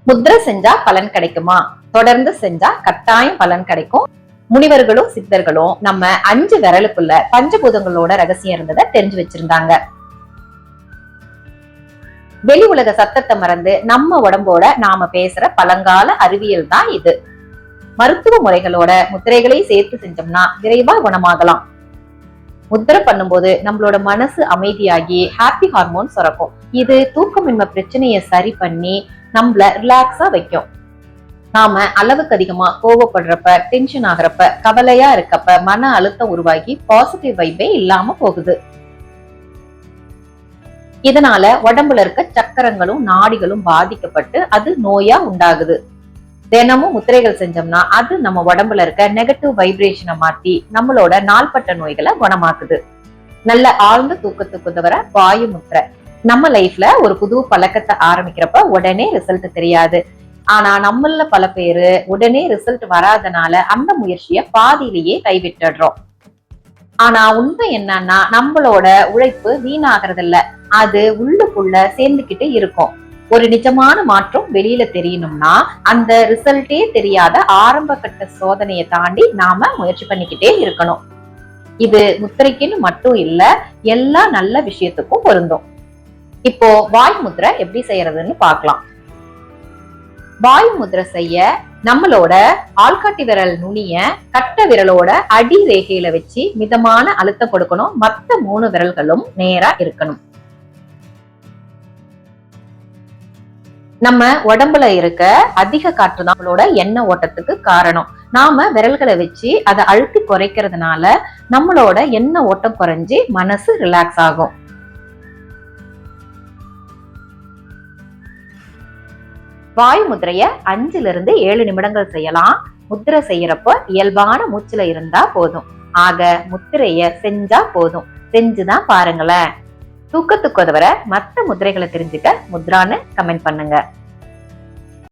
முத்திரை செஞ்சா பலன் கிடைக்குமா? தொடர்ந்து செஞ்சா கட்டாயம் பலன் கிடைக்கும். முனிவர்களும் சித்தர்களும் நம்ம 5 விரலுக்குள்ள பஞ்சபூதங்களோட ரகசியம் இருந்ததை தெரிஞ்சு வச்சிருந்தாங்க. வெளி உலக சத்தத்தை மறந்து நம்ம உடம்போட நாம பேசுற பழங்கால அறிவியல் தான் இது. மருத்துவ முறைகளோட முத்திரைகளை சேர்த்து செஞ்சோம்னா விரைவா குணமாகலாம். முத்திரை பண்ணும்போது நம்மளோட மனசு அமைதியாகி ஹாப்பி ஹார்மோன் சுரக்கும். இது தூக்கமின்மை பிரச்சனையை சரி பண்ணி நம்மள ரிலாக்ஸா வைக்கும். நாம அளவுக்கு அதிகமா கோவப்படுறப்ப, டென்ஷன் ஆகுறப்ப, கவலையா இருக்கப்ப மன அழுத்தம் உருவாகி பாசிட்டிவ் வைபே இல்லாம போகுது. இதனால உடம்புல இருக்க சக்கரங்களும் நாடிகளும் பாதிக்கப்பட்டு அது நோயா உண்டாகுது. தினமும் முத்திரைகள் செஞ்சோம்னா அது நம்ம உடம்புல இருக்க நெகட்டிவ் வைப்ரேஷனை மாத்தி நம்மளோட நாள்பட்ட நோய்களை குணமாக்குது. நல்ல ஆழ்ந்த தூக்கத்துக்கு உதவுற வாயு முத்திரை. நம்ம லைஃப்ல ஒரு புது பழக்கத்தை ஆரம்பிக்கிறப்ப உடனே ரிசல்ட் தெரியாது. ஆனா நம்மள பல பேரு உடனே ரிசல்ட் வராதனால அந்த முயற்சியை பாதியிலேயே கைவிட்டுடுறோம். ஆனா உண்மை என்னன்னா நம்மளோட உழைப்பு வீணாகிறது இல்ல, அது உள்ளுக்குள்ள சேர்ந்துகிட்டு இருக்கும். ஒரு நிஜமான மாற்றம் வெளியில தெரியணும்னா அந்த ரிசல்ட்டே தெரியாத ஆரம்ப கட்ட சோதனையை தாண்டி நாம முயற்சி பண்ணிக்கிட்டே இருக்கணும். இது முத்திரைக்குன்னு மட்டும் இல்ல, எல்லா நல்ல விஷயத்துக்கும் பொருந்தும். இப்போ வாய் முத்திரை எப்படி செய்யறதுன்னு பார்க்கலாம். வாய் முத்திரை செய்ய நம்மளோட ஆள்காட்டி விரல் நுனிய கட்ட விரலோட அடி ரேகையில வச்சு மிதமான அழுத்தம் கொடுக்கணும். மத்த 3 விரல்களும் நேரா இருக்கணும். நம்ம உடம்புல இருக்க அதிக காற்று தான் நம்மளோட எண்ணெய் ஓட்டத்துக்கு காரணம். நாம விரல்களை வச்சு அதை அழுத்தி குறைக்கிறதுனால நம்மளோட எண்ணெய் ஓட்டம் குறைஞ்சு மனசு ரிலாக்ஸ் ஆகும். வாயு முத்திரைய 5 to 7 நிமிடங்கள் செய்யலாம். முத்திரை செய்யறப்ப இயல்பான மூச்சுல இருந்தா போதும். ஆக முத்திரைய செஞ்சா போதும். செஞ்சுதான் பாருங்களேன். தூக்கத்துக்கு உதவுற மத்த முத்திரைகளை தெரிஞ்சுக்க முத்ரான்னு கமெண்ட் பண்ணுங்க.